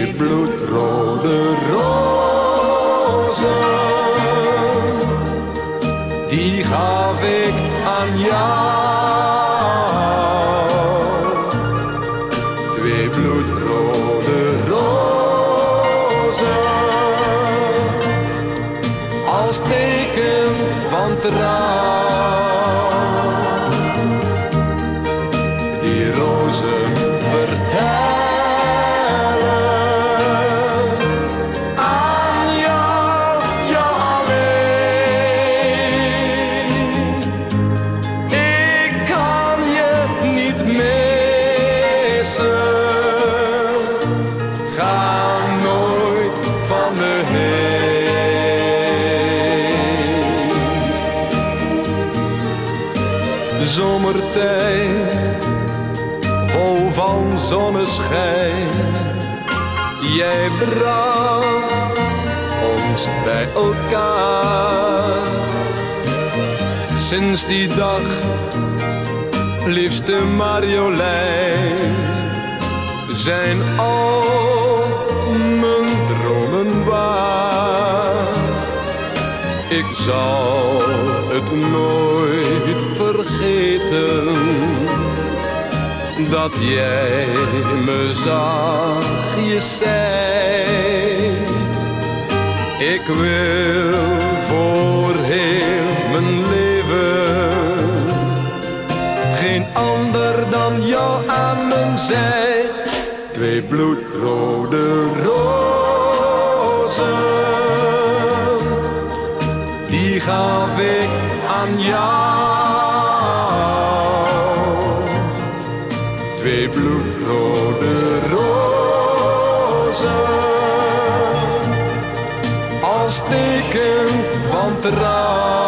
twee bloedrode rozen, die gaf ik aan jou. Twee bloedrode rozen, als teken van trouw. Die rozen vertellen aan jou, jou alleen. Ik kan je niet missen, ga nooit van me heen. Zomertijd, vol van zonneschijn, jij bracht ons bij elkaar. Sinds die dag, liefste Marjolein, zijn al mijn dromen waar. Ik zal het nooit vergeten dat jij me zag, je zei: ik wil voor heel mijn leven geen ander dan jou aan mijn zij. Twee bloedrode rozen, die gaf ik aan jou. Twee bloedrode rozen, als teken van trouw.